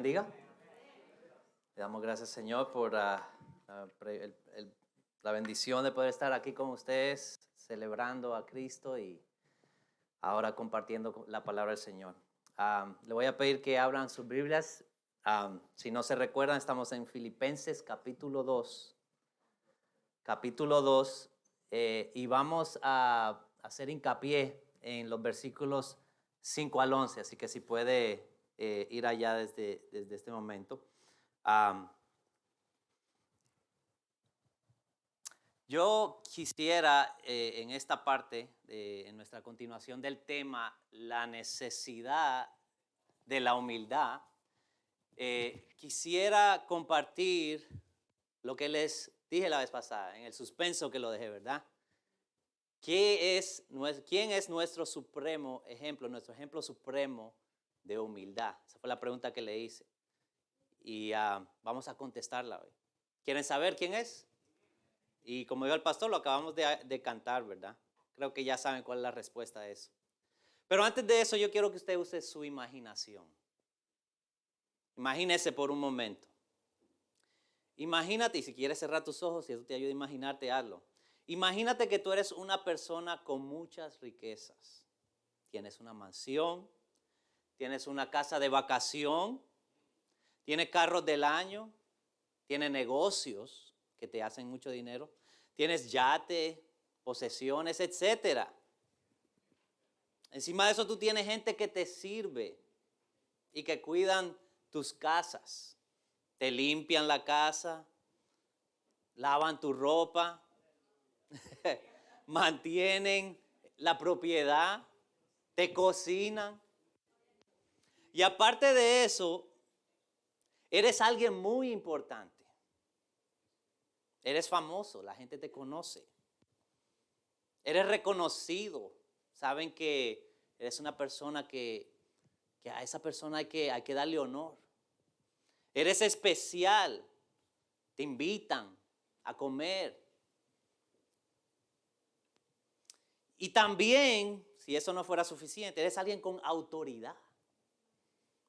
Bendiga. Le damos gracias, Señor, por la bendición de poder estar aquí con ustedes, celebrando a Cristo y ahora compartiendo la palabra del Señor. Le voy a pedir que abran sus Biblias. Si no se recuerdan, estamos en Filipenses capítulo 2. Capítulo 2, y vamos a hacer hincapié en los versículos 5 al 11, así que si puede ir allá desde este momento. Yo quisiera en esta parte, en nuestra continuación del tema, la necesidad de la humildad, quisiera compartir lo que les dije la vez pasada, en el suspenso que lo dejé, ¿verdad? ¿Quién es nuestro supremo ejemplo, nuestro ejemplo supremo de humildad? Esa fue la pregunta que le hice. Y vamos a contestarla hoy. ¿Quieren saber quién es? Y como dijo el pastor, lo acabamos de cantar, ¿verdad? Creo que ya saben cuál es la respuesta a eso. Pero antes de eso, yo quiero que usted use su imaginación. Imagínese por un momento. Imagínate, y si quieres cerrar tus ojos, si eso te ayuda a imaginarte, hazlo. Imagínate que tú eres una persona con muchas riquezas. Tienes una mansión, tienes una casa de vacación, tienes carros del año, tienes negocios que te hacen mucho dinero, tienes yate, posesiones, etcétera. Encima de eso tú tienes gente que te sirve y que cuidan tus casas. Te limpian la casa, lavan tu ropa, mantienen la propiedad, te cocinan. Y aparte de eso, eres alguien muy importante. Eres famoso, la gente te conoce. Eres reconocido. Saben que eres una persona que a esa persona hay que darle honor. Eres especial. Te invitan a comer. Y también, si eso no fuera suficiente, eres alguien con autoridad.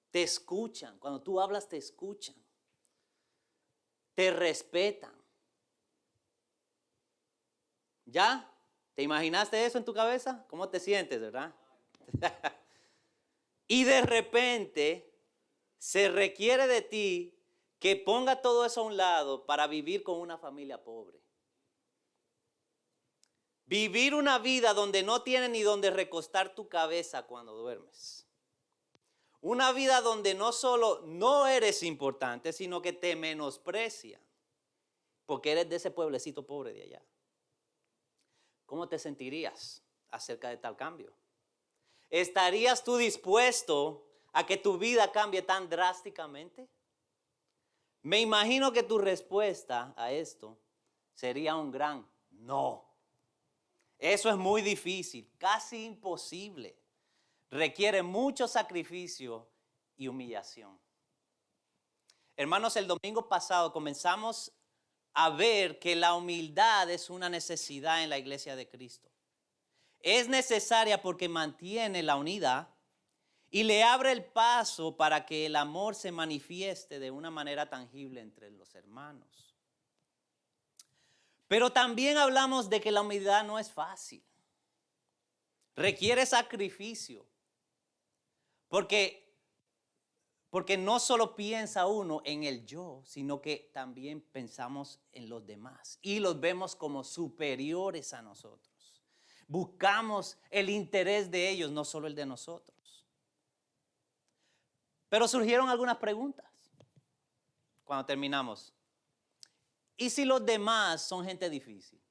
Te escuchan. Cuando tú hablas, te escuchan. Te respetan. ¿Ya? ¿Te imaginaste eso en tu cabeza? ¿Cómo te sientes, verdad? Y de repente se requiere de ti que ponga todo eso a un lado para vivir con una familia pobre. Vivir una vida donde no tienes ni donde recostar tu cabeza cuando duermes. Una vida donde no solo no eres importante, sino que te menosprecian. Porque eres de ese pueblecito pobre de allá. ¿Cómo te sentirías acerca de tal cambio? ¿Estarías tú dispuesto a que tu vida cambie tan drásticamente? Me imagino que tu respuesta a esto sería un gran no. Eso es muy difícil, casi imposible. Requiere mucho sacrificio y humillación. Hermanos, el domingo pasado comenzamos a ver que la humildad es una necesidad en la iglesia de Cristo. Es necesaria porque mantiene la unidad y le abre el paso para que el amor se manifieste de una manera tangible entre los hermanos. Pero también hablamos de que la humildad no es fácil. Requiere sacrificio. Porque no solo piensa uno en el yo, sino que también pensamos en los demás y los vemos como superiores a nosotros. Buscamos el interés de ellos, no solo el de nosotros. Pero surgieron algunas preguntas cuando terminamos. ¿Y si los demás son gente difícil?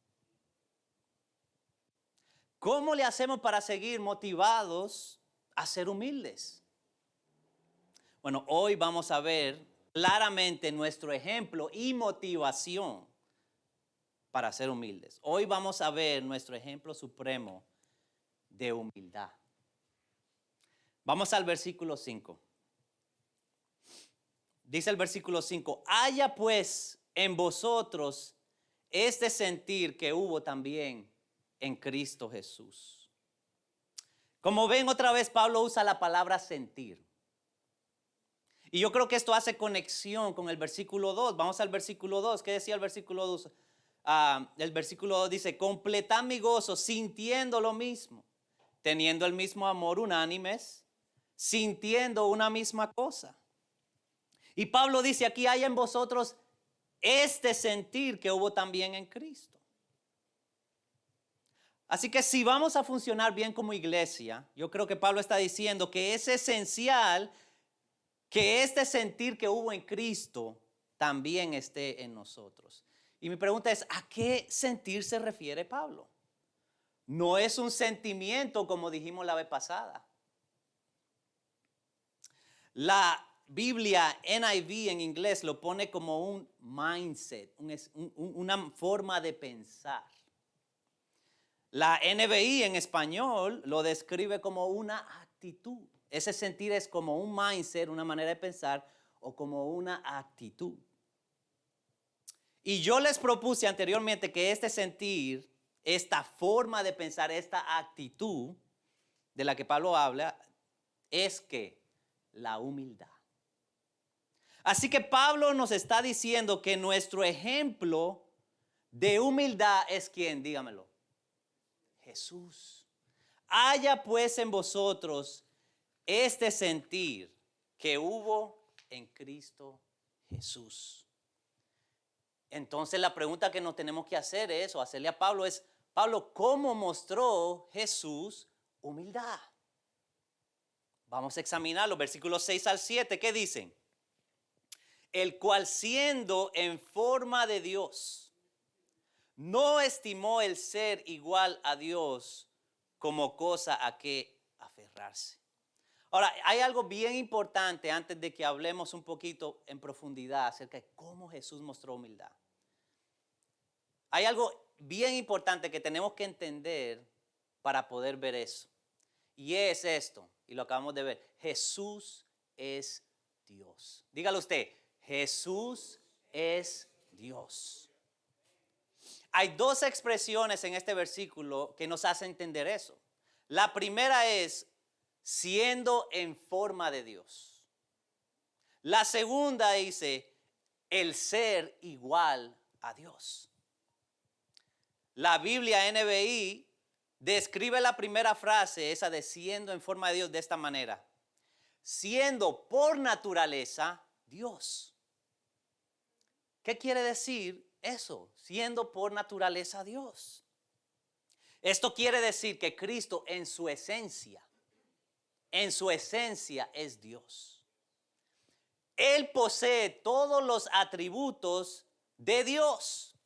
¿Cómo le hacemos para seguir motivados a ser humildes? Bueno, hoy vamos a ver claramente nuestro ejemplo y motivación para ser humildes. Hoy vamos a ver nuestro ejemplo supremo de humildad. Vamos al versículo 5. Dice el versículo 5, haya pues en vosotros este sentir que hubo también en Cristo Jesús. Como ven, otra vez Pablo usa la palabra sentir. Y yo creo que esto hace conexión con el versículo 2. Vamos al versículo 2. ¿Qué decía el versículo 2? El versículo 2 dice, completad mi gozo sintiendo lo mismo, teniendo el mismo amor unánimes, sintiendo una misma cosa. Y Pablo dice, aquí hay en vosotros este sentir que hubo también en Cristo. Así que si vamos a funcionar bien como iglesia, yo creo que Pablo está diciendo que es esencial que este sentir que hubo en Cristo también esté en nosotros. Y mi pregunta es, ¿a qué sentir se refiere Pablo? No es un sentimiento como dijimos la vez pasada. La Biblia NIV en inglés lo pone como un mindset, una forma de pensar. La NBI en español lo describe como una actitud. Ese sentir es como un mindset, una manera de pensar o como una actitud. Y yo les propuse anteriormente que este sentir, esta forma de pensar, esta actitud de la que Pablo habla, es que la humildad. Así que Pablo nos está diciendo que nuestro ejemplo de humildad es ¿quién? Dígamelo. Jesús. Haya pues en vosotros este sentir que hubo en Cristo Jesús. Entonces la pregunta que nos tenemos que hacer es, o hacerle a Pablo es, Pablo, ¿cómo mostró Jesús humildad? Vamos a examinar los versículos 6 al 7, ¿qué dicen? El cual siendo en forma de Dios, no estimó el ser igual a Dios como cosa a que aferrarse. Ahora, hay algo bien importante antes de que hablemos un poquito en profundidad acerca de cómo Jesús mostró humildad. Hay algo bien importante que tenemos que entender para poder ver eso. Y es esto, y lo acabamos de ver. Jesús es Dios. Dígalo usted, Jesús es Dios. Hay dos expresiones en este versículo que nos hacen entender eso. La primera es siendo en forma de Dios. La segunda dice el ser igual a Dios. La Biblia NBI describe la primera frase, esa de siendo en forma de Dios, de esta manera. Siendo por naturaleza Dios. ¿Qué quiere decir eso? Siendo por naturaleza Dios. Esto quiere decir que Cristo en su esencia es Dios. Él posee todos los atributos de Dios.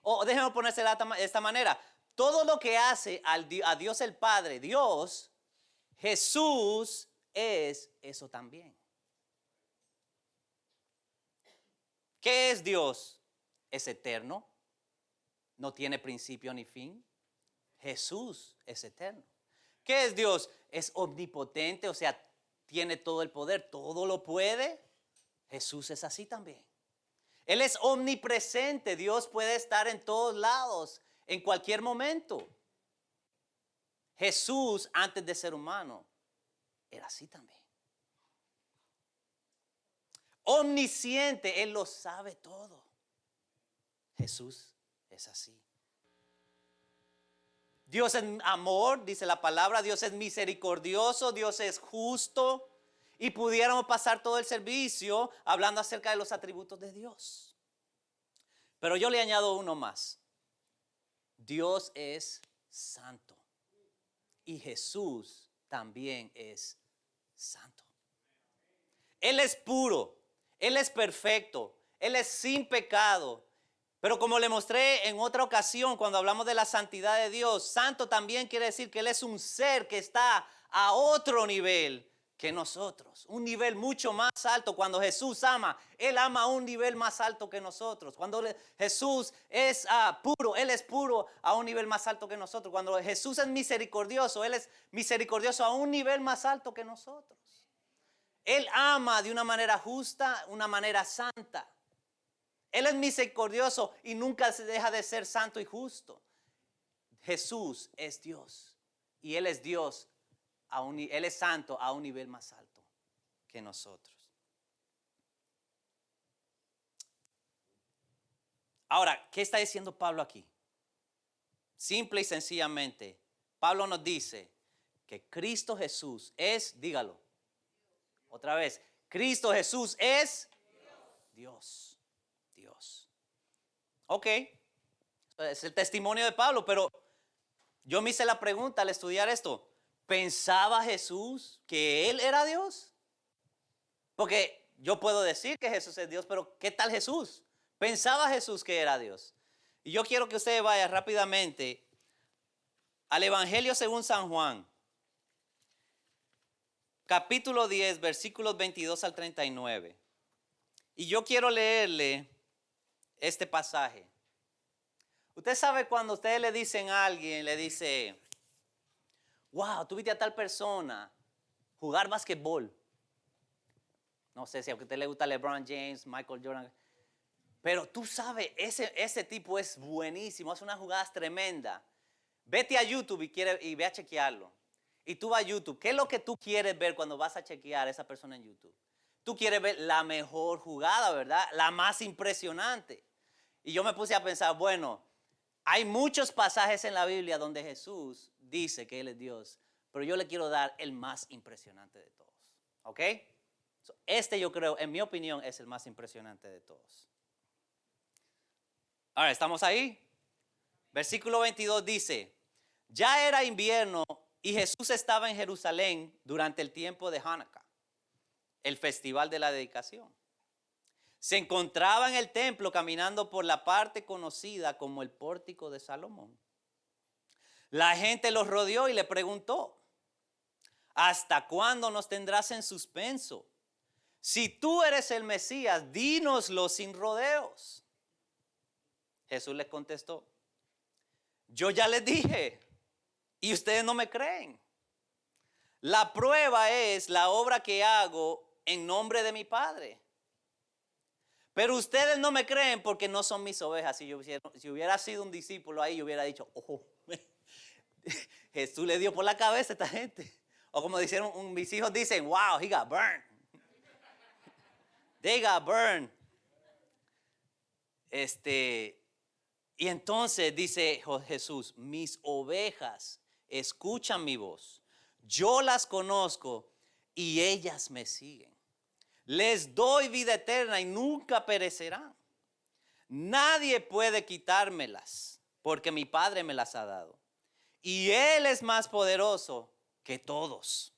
O déjenme ponerse de esta manera. Todo lo que hace a Dios el Padre, Dios, Jesús es eso también. ¿Qué es Dios? Es eterno, no tiene principio ni fin. Jesús es eterno. ¿Qué es Dios? Es omnipotente, o sea, tiene todo el poder, todo lo puede. Jesús es así también. Él es omnipresente, Dios puede estar en todos lados, en cualquier momento. Jesús, antes de ser humano, era así también. Omnisciente, Él lo sabe todo. Jesús es así. Dios es amor, dice la palabra, Dios es misericordioso, Dios es justo. Y pudiéramos pasar todo el servicio hablando acerca de los atributos de Dios. Pero yo le añado uno más. Dios es santo. Y Jesús también es santo. Él es puro, Él es perfecto, Él es sin pecado. Pero como le mostré en otra ocasión cuando hablamos de la santidad de Dios, santo también quiere decir que Él es un ser que está a otro nivel que nosotros. Un nivel mucho más alto. Cuando Jesús ama, Él ama a un nivel más alto que nosotros. Cuando Jesús es puro, Él es puro a un nivel más alto que nosotros. Cuando Jesús es misericordioso, Él es misericordioso a un nivel más alto que nosotros. Él ama de una manera justa, una manera santa. Él es misericordioso y nunca se deja de ser santo y justo. Jesús es Dios y Él es Dios, Él es santo a un nivel más alto que nosotros. Ahora, ¿qué está diciendo Pablo aquí? Simple y sencillamente, Pablo nos dice que Cristo Jesús es, dígalo, otra vez, Cristo Jesús es Dios. Dios. Ok, es el testimonio de Pablo, pero yo me hice la pregunta al estudiar esto. ¿Pensaba Jesús que Él era Dios? Porque yo puedo decir que Jesús es Dios, pero ¿qué tal Jesús? ¿Pensaba Jesús que era Dios? Y yo quiero que ustedes vayan rápidamente al Evangelio según San Juan, capítulo 10, versículos 22 al 39. Y yo quiero leerle este pasaje. Usted sabe cuando ustedes le dicen a alguien, le dice, wow, tú viste a tal persona jugar basquetbol. No sé si a usted le gusta LeBron James, Michael Jordan. Pero tú sabes, ese tipo es buenísimo, hace unas jugadas tremendas. Vete a YouTube y ve a chequearlo. Y tú vas a YouTube. ¿Qué es lo que tú quieres ver cuando vas a chequear a esa persona en YouTube? Tú quieres ver la mejor jugada, ¿verdad? La más impresionante. Y yo me puse a pensar, bueno, hay muchos pasajes en la Biblia donde Jesús dice que Él es Dios, pero yo le quiero dar el más impresionante de todos. ¿Ok? Este yo creo, en mi opinión, es el más impresionante de todos. Ahora, ¿estamos ahí? Versículo 22 dice, ya era invierno y Jesús estaba en Jerusalén durante el tiempo de Hanukkah, el festival de la dedicación. Se encontraba en el templo caminando por la parte conocida como el pórtico de Salomón. La gente los rodeó y le preguntó, ¿hasta cuándo nos tendrás en suspenso? Si tú eres el Mesías, dínoslo sin rodeos. Jesús les contestó, yo ya les dije y ustedes no me creen. La prueba es la obra que hago en nombre de mi Padre. Pero ustedes no me creen porque no son mis ovejas. Si hubiera sido un discípulo ahí, yo hubiera dicho, oh, Jesús le dio por la cabeza a esta gente. O como dijeron, mis hijos dicen, wow, he got burned. They got burned. Y entonces dice Jesús, mis ovejas escuchan mi voz. Yo las conozco y ellas me siguen. Les doy vida eterna y nunca perecerán. Nadie puede quitármelas porque mi Padre me las ha dado. Y Él es más poderoso que todos.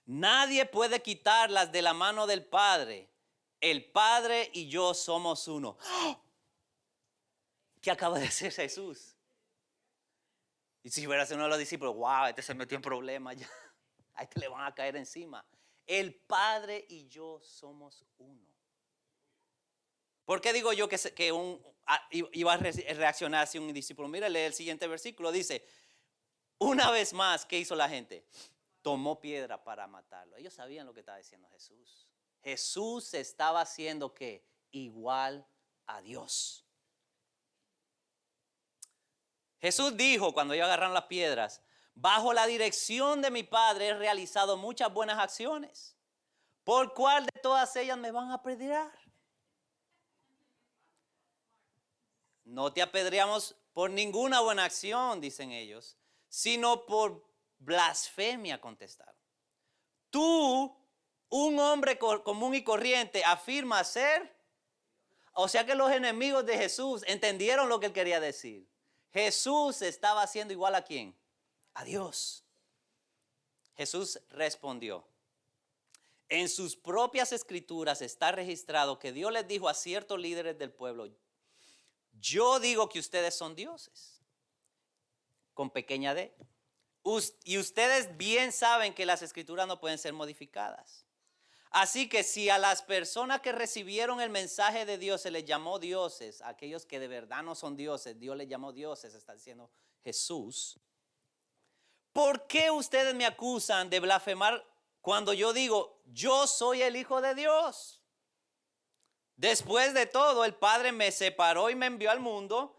Nadie puede quitarlas de la mano del Padre. El Padre y yo somos uno. ¿Qué acaba de decir Jesús? Y si hubiera sido uno de los discípulos, wow, este se metió en problemas ya. A este le van a caer encima. El Padre y yo somos uno. ¿Por qué digo yo que iba a reaccionar así un discípulo? Mira, lee el siguiente versículo. Dice, una vez más, ¿qué hizo la gente? Tomó piedra para matarlo. Ellos sabían lo que estaba diciendo Jesús. Jesús estaba haciendo ¿qué? Igual a Dios. Jesús dijo cuando ellos agarraron las piedras, bajo la dirección de mi Padre he realizado muchas buenas acciones. ¿Por cuál de todas ellas me van a apedrear? No te apedreamos por ninguna buena acción, dicen ellos, sino por blasfemia, contestaron. Tú, un hombre común y corriente, afirmas ser. O sea que los enemigos de Jesús entendieron lo que él quería decir. Jesús estaba haciendo igual a ¿quién? A Dios. Jesús respondió, en sus propias escrituras está registrado que Dios les dijo a ciertos líderes del pueblo, yo digo que ustedes son dioses, con pequeña d. Y ustedes bien saben que las escrituras no pueden ser modificadas. Así que si a las personas que recibieron el mensaje de Dios se les llamó dioses, aquellos que de verdad no son dioses, Dios les llamó dioses, está diciendo Jesús. ¿Por qué ustedes me acusan de blasfemar cuando yo digo, yo soy el Hijo de Dios? Después de todo, el Padre me separó y me envió al mundo.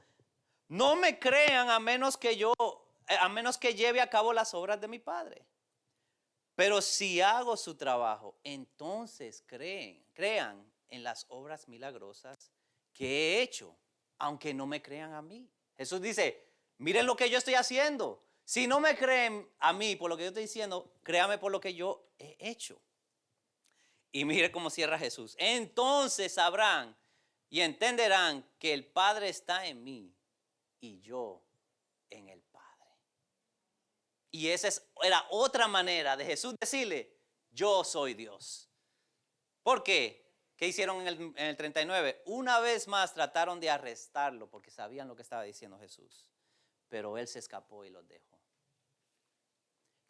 No me crean a menos que lleve a cabo las obras de mi Padre. Pero si hago su trabajo, entonces crean en las obras milagrosas que he hecho. aunque no me crean a mí. Jesús dice, miren lo que yo estoy haciendo. Si no me creen a mí por lo que yo estoy diciendo, créame por lo que yo he hecho. Y mire cómo cierra Jesús. Entonces sabrán y entenderán que el Padre está en mí y yo en el Padre. Y esa era otra manera de Jesús decirle, yo soy Dios. ¿Por qué? ¿Qué hicieron en el 39? Una vez más trataron de arrestarlo porque sabían lo que estaba diciendo Jesús. Pero él se escapó y los dejó.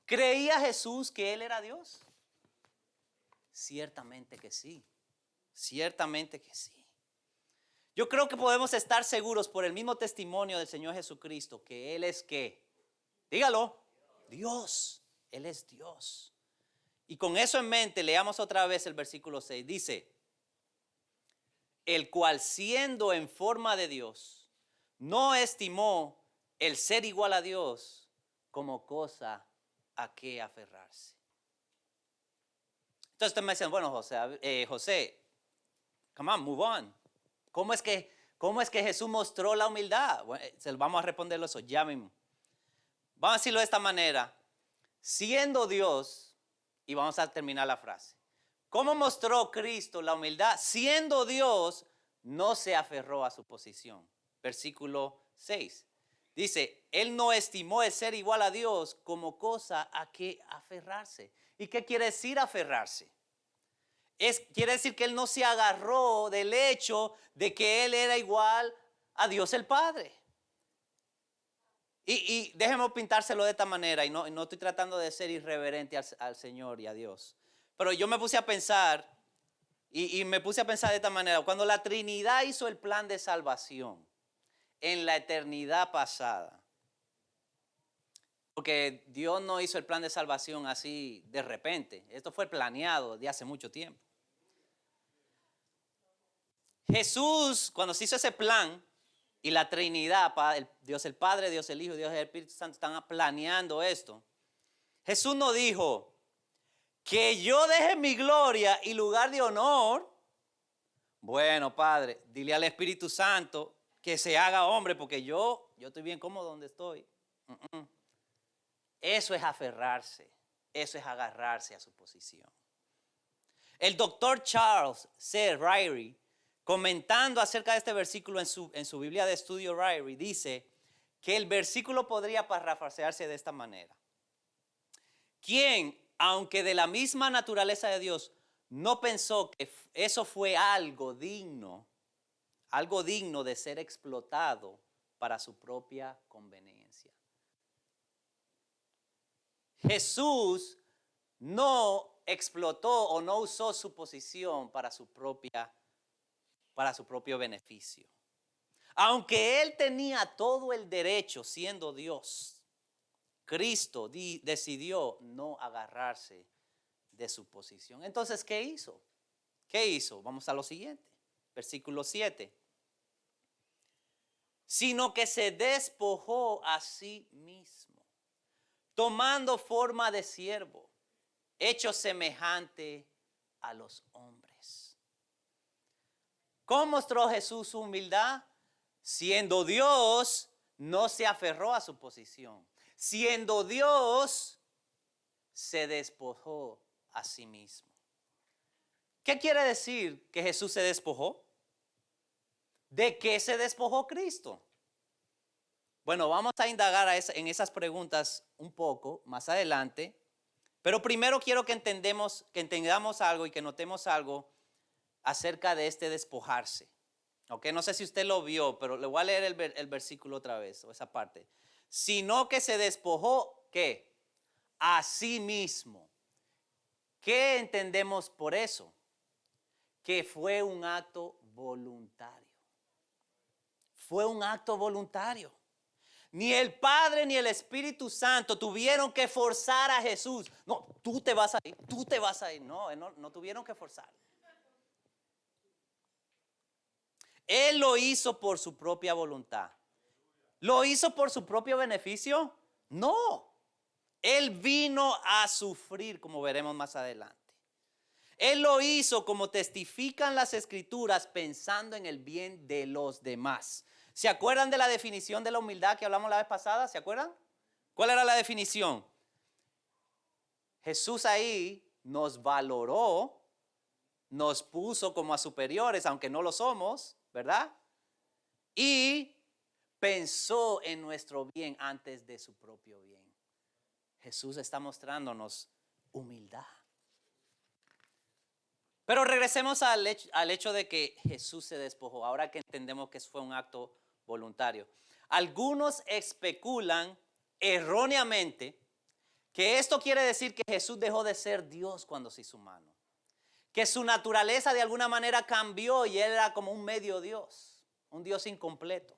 ¿Creía Jesús que él era Dios? Ciertamente que sí. Ciertamente que sí. Yo creo que podemos estar seguros por el mismo testimonio del Señor Jesucristo que Él es ¿qué? Dígalo. Dios. Él es Dios. Y con eso en mente, leamos otra vez el versículo 6. Dice, el cual siendo en forma de Dios, no estimó el ser igual a Dios como cosa a que aferrarse. Entonces ustedes me dicen, bueno, José, come on, move on. ¿Cómo es que Jesús mostró la humildad? Bueno, vamos a responderlo eso ya mismo. Vamos a decirlo de esta manera. Siendo Dios, y vamos a terminar la frase. ¿Cómo mostró Cristo la humildad? Siendo Dios, no se aferró a su posición. Versículo 6. Dice, Él no estimó el ser igual a Dios como cosa a que aferrarse. ¿Y qué quiere decir aferrarse? Quiere decir que Él no se agarró del hecho de que Él era igual a Dios el Padre. Y déjenme pintárselo de esta manera, y no estoy tratando de ser irreverente al Señor y a Dios. Pero yo me puse a pensar, y me puse a pensar de esta manera, cuando la Trinidad hizo el plan de salvación en la eternidad pasada, porque Dios no hizo el plan de salvación así de repente, esto fue planeado de hace mucho tiempo. Jesús, cuando se hizo ese plan, y la Trinidad, Dios el Padre, Dios el Hijo, Dios el Espíritu Santo, están planeando esto. Jesús no dijo, que yo deje mi gloria y lugar de honor. Bueno, Padre, dile al Espíritu Santo que se haga hombre, porque yo estoy bien cómodo donde estoy. Eso es aferrarse, eso es agarrarse a su posición. El doctor Charles C. Ryrie, comentando acerca de este versículo en su Biblia de estudio Ryrie, dice que el versículo podría parafrasearse de esta manera. ¿Quién, aunque de la misma naturaleza de Dios, no pensó que eso fue algo digno de ser explotado para su propia conveniencia? Jesús no explotó o no usó su posición para su propio beneficio. Aunque Él tenía todo el derecho siendo Dios, Cristo decidió no agarrarse de su posición. Entonces, ¿qué hizo? ¿Qué hizo? Vamos a lo siguiente. Versículo 7. Sino que se despojó a sí mismo, tomando forma de siervo, hecho semejante a los hombres. ¿Cómo mostró Jesús su humildad? Siendo Dios, no se aferró a su posición. Siendo Dios, se despojó a sí mismo. ¿Qué quiere decir que Jesús se despojó? ¿De qué se despojó Cristo? Bueno, vamos a indagar en esas preguntas un poco más adelante, pero primero quiero que entendamos algo y que notemos algo acerca de este despojarse. ¿Ok? No sé si usted lo vio, pero le voy a leer el versículo otra vez, o esa parte. Sino que se despojó, ¿qué? A sí mismo. ¿Qué entendemos por eso? Que fue un acto voluntario. Fue un acto voluntario. Ni el Padre ni el Espíritu Santo tuvieron que forzar a Jesús. No, tú te vas a ir, tú te vas a ir. No tuvieron que forzar. Él lo hizo por su propia voluntad. ¿Lo hizo por su propio beneficio? No. Él vino a sufrir, como veremos más adelante. Él lo hizo como testifican las Escrituras, pensando en el bien de los demás. ¿Se acuerdan de la definición de la humildad que hablamos la vez pasada? ¿Se acuerdan? ¿Cuál era la definición? Jesús ahí nos valoró, nos puso como a superiores, aunque no lo somos, ¿verdad? Y pensó en nuestro bien antes de su propio bien. Jesús está mostrándonos humildad. Pero regresemos al hecho de que Jesús se despojó, ahora que entendemos que fue un acto voluntario. Algunos especulan erróneamente que esto quiere decir que Jesús dejó de ser Dios cuando se hizo humano, que su naturaleza de alguna manera cambió y él era como un medio Dios, un Dios incompleto,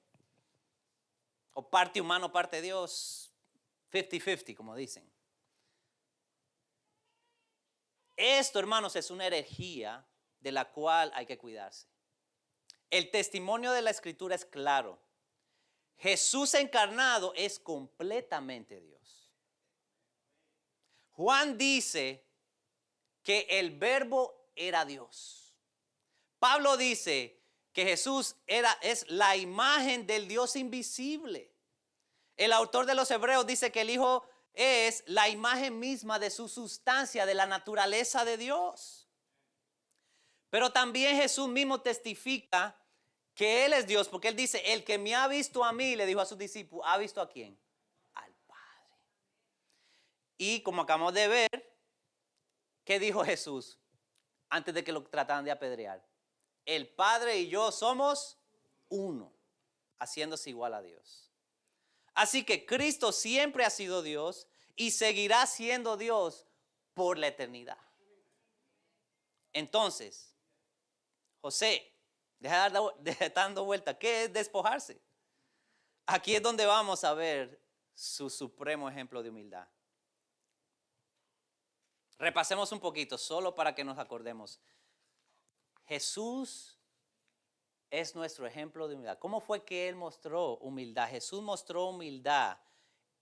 o parte humano, parte Dios, 50-50 como dicen. Esto, hermanos, es una herejía de la cual hay que cuidarse. El testimonio de la Escritura es claro. Jesús encarnado es completamente Dios. Juan dice que el Verbo era Dios. Pablo dice que Jesús es la imagen del Dios invisible. El autor de los Hebreos dice que el Hijo es la imagen misma de su sustancia, de la naturaleza de Dios. Pero también Jesús mismo testifica que Él es Dios, porque Él dice, el que me ha visto a mí, le dijo a sus discípulos, ¿ha visto a quién? Al Padre. Y como acabamos de ver, ¿qué dijo Jesús antes de que lo trataran de apedrear? El Padre y yo somos uno, haciéndose igual a Dios. Así que Cristo siempre ha sido Dios y seguirá siendo Dios por la eternidad. Entonces, José, deja de dando vuelta. ¿Qué es despojarse? Aquí es donde vamos a ver su supremo ejemplo de humildad. Repasemos un poquito, solo para que nos acordemos. Jesús es nuestro ejemplo de humildad. ¿Cómo fue que Él mostró humildad? Jesús mostró humildad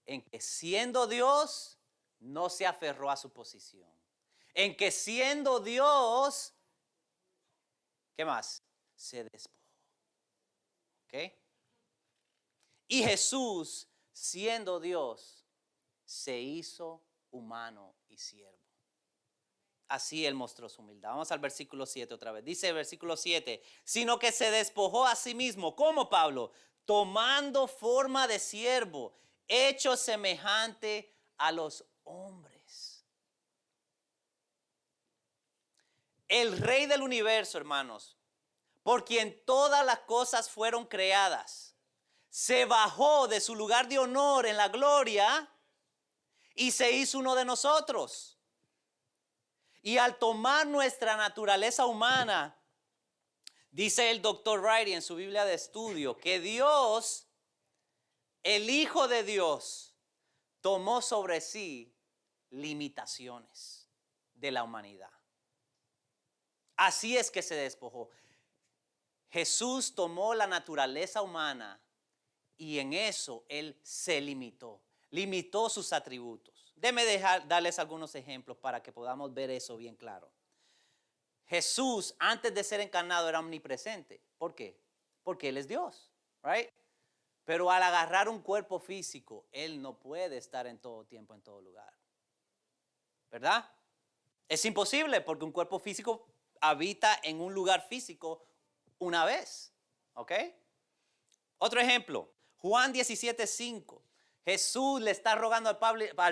en que siendo Dios, no se aferró a su posición. En que siendo Dios, ¿qué más? Se despojó. ¿Ok? Y Jesús, siendo Dios, se hizo humano y siervo. Así Él mostró su humildad. Vamos al versículo 7 otra vez. Dice el versículo 7, sino que se despojó a sí mismo. ¿Cómo, Pablo? Tomando forma de siervo, hecho semejante a los hombres. El Rey del universo, hermanos, por quien todas las cosas fueron creadas, se bajó de su lugar de honor en la gloria y se hizo uno de nosotros. Y al tomar nuestra naturaleza humana, dice el Dr. Wright en su Biblia de estudio, que Dios, el Hijo de Dios, tomó sobre sí limitaciones de la humanidad. Así es que se despojó. Jesús tomó la naturaleza humana y en eso Él se limitó sus atributos. Déjenme darles algunos ejemplos para que podamos ver eso bien claro. Jesús, antes de ser encarnado, era omnipresente. ¿Por qué? Porque Él es Dios, right? Pero al agarrar un cuerpo físico, Él no puede estar en todo tiempo, en todo lugar. ¿Verdad? Es imposible porque un cuerpo físico habita en un lugar físico una vez. ¿Ok? Otro ejemplo, Juan 17:5. Jesús le está rogando al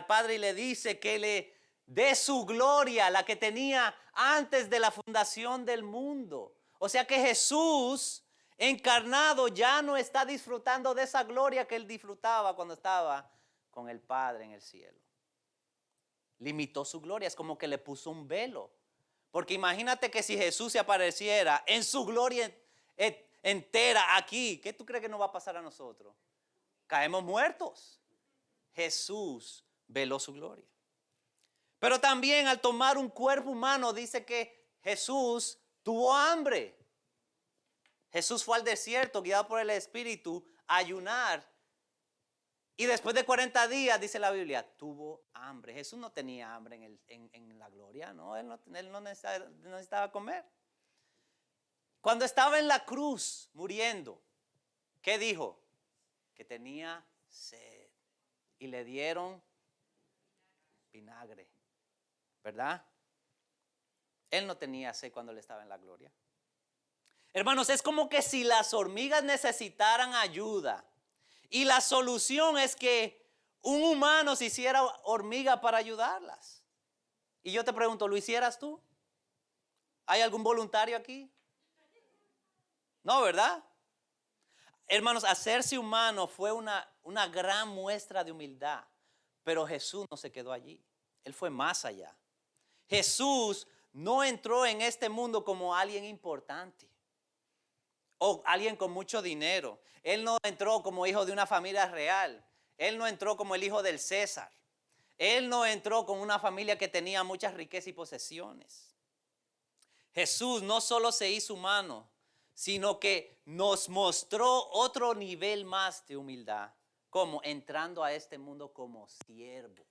Padre y le dice que le dé su gloria, la que tenía antes de la fundación del mundo. O sea que Jesús encarnado ya no está disfrutando de esa gloria que Él disfrutaba cuando estaba con el Padre en el cielo. Limitó su gloria, es como que le puso un velo. Porque imagínate que si Jesús se apareciera en su gloria entera aquí, ¿qué tú crees que nos va a pasar a nosotros? Caemos muertos. Jesús veló su gloria. Pero también al tomar un cuerpo humano dice que Jesús tuvo hambre. Jesús fue al desierto guiado por el Espíritu a ayunar. Y después de 40 días, dice la Biblia, tuvo hambre. Jesús no tenía hambre en la gloria, ¿no? Él no necesitaba comer. Cuando estaba en la cruz muriendo, ¿Qué dijo? Que tenía sed. Y le dieron vinagre, ¿verdad? Él no tenía sed cuando él estaba en la gloria. Hermanos, es como que si las hormigas necesitaran ayuda y la solución es que un humano se hiciera hormiga para ayudarlas. Y yo te pregunto, ¿lo hicieras tú? ¿Hay algún voluntario aquí? No, ¿verdad? Hermanos, hacerse humano fue una gran muestra de humildad, pero Jesús no se quedó allí. Él fue más allá. Jesús no entró en este mundo como alguien importante o alguien con mucho dinero. Él no entró como hijo de una familia real. Él no entró como el hijo del César. Él no entró con una familia que tenía muchas riquezas y posesiones. Jesús no solo se hizo humano, sino que nos mostró otro nivel más de humildad, como entrando a este mundo como siervo.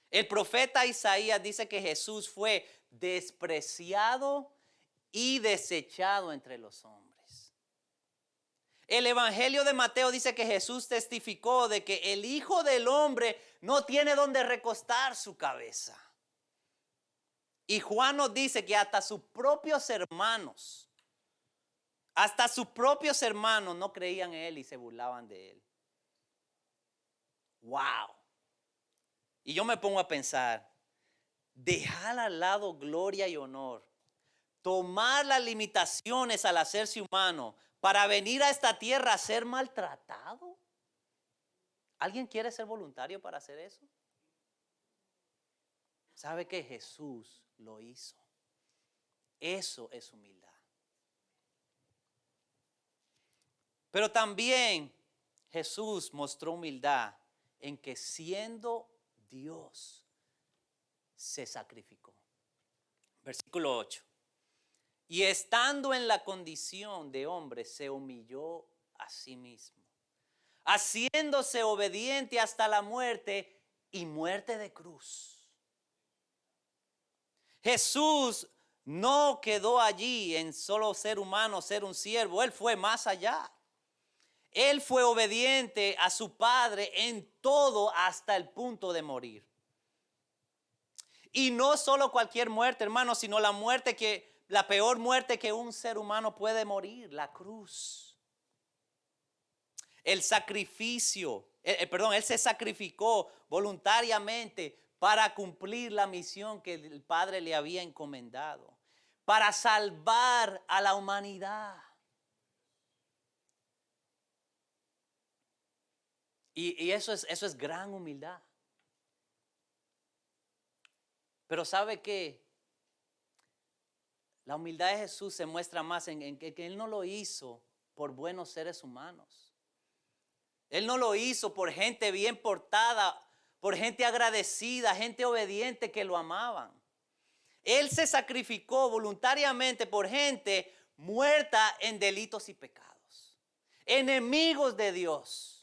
El profeta Isaías dice que Jesús fue despreciado y desechado entre los hombres. El Evangelio de Mateo dice que Jesús testificó de que el Hijo del Hombre no tiene donde recostar su cabeza. Y Juan nos dice que hasta sus propios hermanos no creían en él y se burlaban de él. Wow. Y yo me pongo a pensar, dejar al lado gloria y honor, tomar las limitaciones al hacerse humano para venir a esta tierra a ser maltratado. ¿Alguien quiere ser voluntario para hacer eso? ¿Sabe que Jesús lo hizo? Eso es humildad. Pero también Jesús mostró humildad en que siendo Dios se sacrificó. Versículo 8. Y estando en la condición de hombre, se humilló a sí mismo, haciéndose obediente hasta la muerte y muerte de cruz. Jesús no quedó allí en solo ser humano, ser un siervo. Él fue más allá. Él fue obediente a su Padre en todo hasta el punto de morir. Y no solo cualquier muerte, hermano, sino la peor muerte que un ser humano puede morir, la cruz. El sacrificio, él se sacrificó voluntariamente para cumplir la misión que el Padre le había encomendado, para salvar a la humanidad. Y eso es gran humildad. Pero ¿sabe qué? La humildad de Jesús se muestra más en que Él no lo hizo por buenos seres humanos. Él no lo hizo por gente bien portada, por gente agradecida, gente obediente que lo amaban. Él se sacrificó voluntariamente por gente muerta en delitos y pecados. Enemigos de Dios,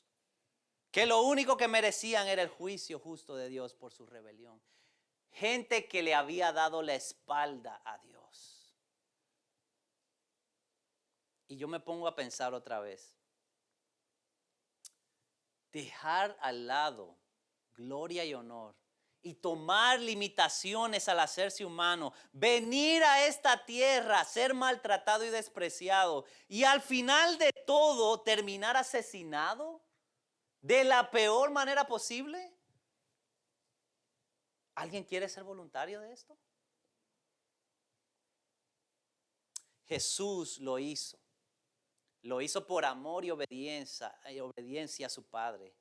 que lo único que merecían era el juicio justo de Dios por su rebelión. Gente que le había dado la espalda a Dios. Y yo me pongo a pensar otra vez. Dejar al lado gloria y honor y tomar limitaciones al hacerse humano, venir a esta tierra, ser maltratado y despreciado y al final de todo terminar asesinado de la peor manera posible. ¿Alguien quiere ser voluntario de esto? Jesús lo hizo. Lo hizo por amor y obediencia a su Padre.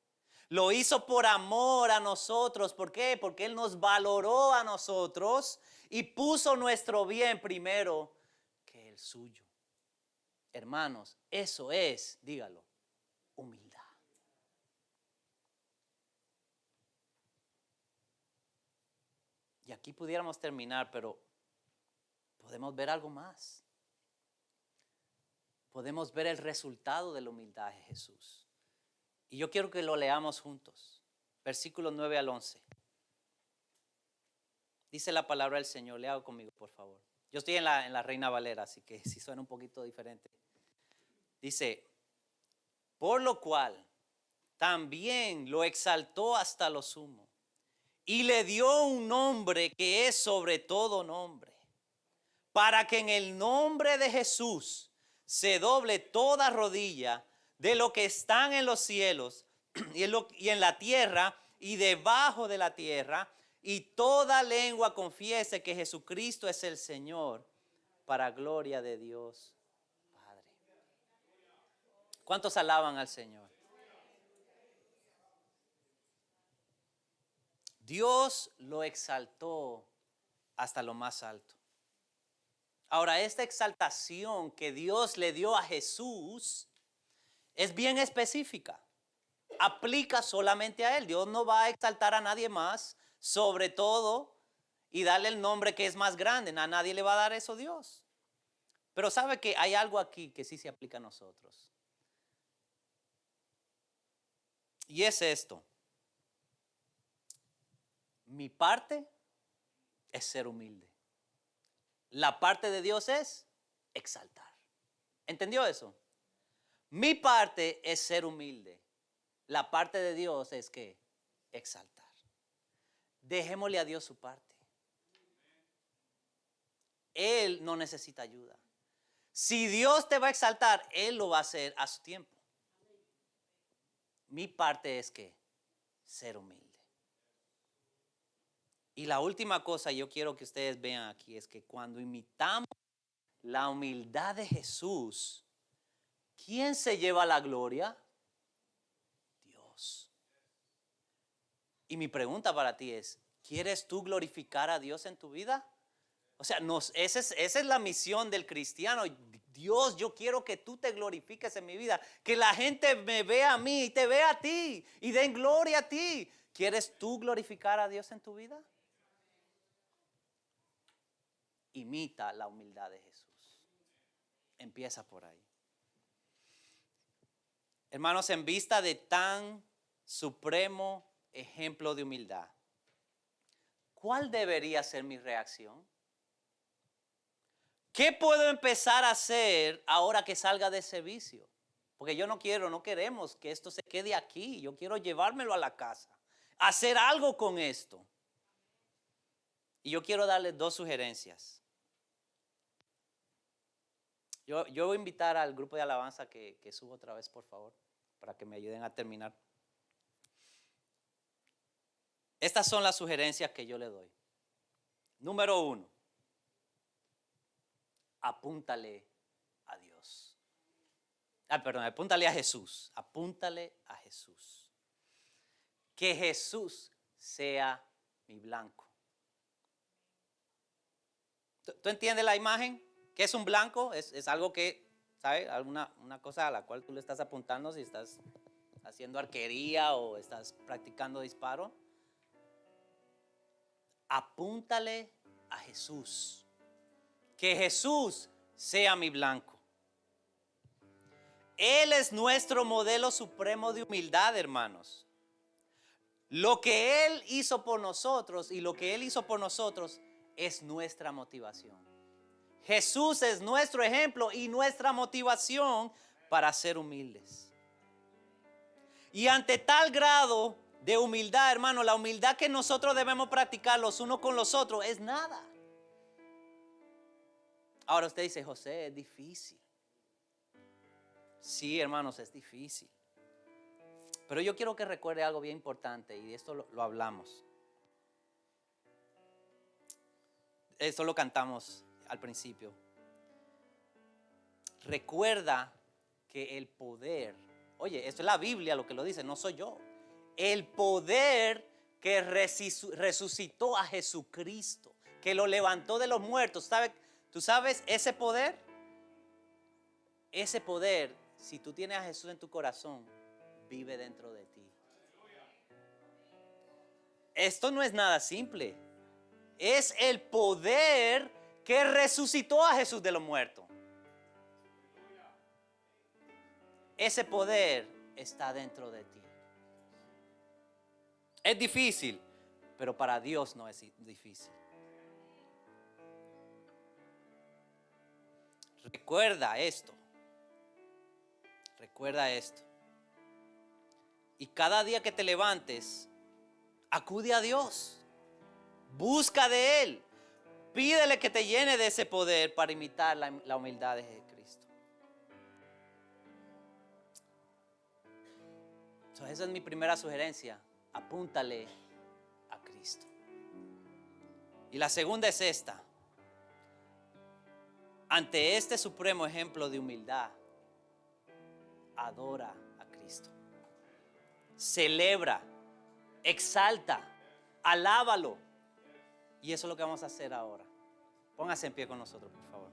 Lo hizo por amor a nosotros. ¿Por qué? Porque Él nos valoró a nosotros y puso nuestro bien primero que el suyo. Hermanos, eso es, dígalo, humildad. Y aquí pudiéramos terminar, pero podemos ver algo más. Podemos ver el resultado de la humildad de Jesús. Y yo quiero que lo leamos juntos. Versículos 9 al 11. Dice la palabra del Señor. Lea conmigo, por favor. Yo estoy en la Reina Valera, así que si suena un poquito diferente. Dice, Por lo cual también lo exaltó hasta lo sumo y le dio un nombre que es sobre todo nombre, para que en el nombre de Jesús se doble toda rodilla de lo que están en los cielos y en la tierra y debajo de la tierra, y toda lengua confiese que Jesucristo es el Señor, para gloria de Dios Padre. ¿Cuántos alaban al Señor? Dios lo exaltó hasta lo más alto. Ahora, esta exaltación que Dios le dio a Jesús es bien específica. Aplica solamente a Él. Dios no va a exaltar a nadie más, sobre todo, y darle el nombre que es más grande. A nadie le va a dar eso Dios. Pero sabe que hay algo aquí que sí se aplica a nosotros. Y es esto. Mi parte es ser humilde. La parte de Dios es exaltar. ¿Entendió eso? Mi parte es ser humilde. La parte de Dios es que exaltar. Dejémosle a Dios su parte. Él no necesita ayuda. Si Dios te va a exaltar, Él lo va a hacer a su tiempo. Mi parte es que ser humilde. Y la última cosa yo quiero que ustedes vean aquí es que cuando imitamos la humildad de Jesús, ¿quién se lleva la gloria? Dios. Y mi pregunta para ti es, ¿quieres tú glorificar a Dios en tu vida? O sea, esa es la misión del cristiano. Dios, yo quiero que tú te glorifiques en mi vida. Que la gente me vea a mí y te vea a ti y den gloria a ti. ¿Quieres tú glorificar a Dios en tu vida? Imita la humildad de Jesús. Empieza por ahí. Hermanos, en vista de tan supremo ejemplo de humildad, ¿cuál debería ser mi reacción? ¿Qué puedo empezar a hacer ahora que salga de ese vicio? Porque no queremos que esto se quede aquí. Yo quiero llevármelo a la casa, hacer algo con esto. Y yo quiero darles 2 sugerencias. Yo voy a invitar al grupo de alabanza que suba otra vez, por favor, para que me ayuden a terminar. Estas son las sugerencias que yo le doy. Número 1, apúntale a Dios. Apúntale a Jesús. Apúntale a Jesús. Que Jesús sea mi blanco. ¿Tú entiendes la imagen? ¿Qué es un blanco? Es algo que, ¿sabes? Una cosa a la cual tú le estás apuntando si estás haciendo arquería o estás practicando disparo. Apúntale a Jesús. Que Jesús sea mi blanco. Él es nuestro modelo supremo de humildad, hermanos. Lo que Él hizo por nosotros y lo que Él hizo por nosotros es nuestra motivación. Jesús es nuestro ejemplo y nuestra motivación para ser humildes. Y ante tal grado de humildad, hermano, la humildad que nosotros debemos practicar los unos con los otros es nada. Ahora usted dice, José, es difícil. Sí, hermanos, es difícil. Pero yo quiero que recuerde algo bien importante y de esto lo hablamos. Esto lo cantamos al principio. Recuerda que el poder, oye, esto es la Biblia lo que lo dice, no soy yo. El poder que resucitó a Jesucristo, que lo levantó de los muertos, ¿tú sabes ese poder? Ese poder, si tú tienes a Jesús en tu corazón, vive dentro de ti. Esto no es nada simple. Es el poder que resucitó a Jesús de los muertos. Ese poder está dentro de ti. Es difícil, pero para Dios no es difícil. Recuerda esto. Recuerda esto. Y cada día que te levantes, acude a Dios. Busca de Él. Pídele que te llene de ese poder para imitar la humildad de Cristo. Esa es mi primera sugerencia. Apúntale a Cristo. Y la segunda es esta. Ante este supremo ejemplo de humildad, adora a Cristo. Celebra, exalta, alábalo. Y eso es lo que vamos a hacer ahora. Póngase en pie con nosotros, por favor.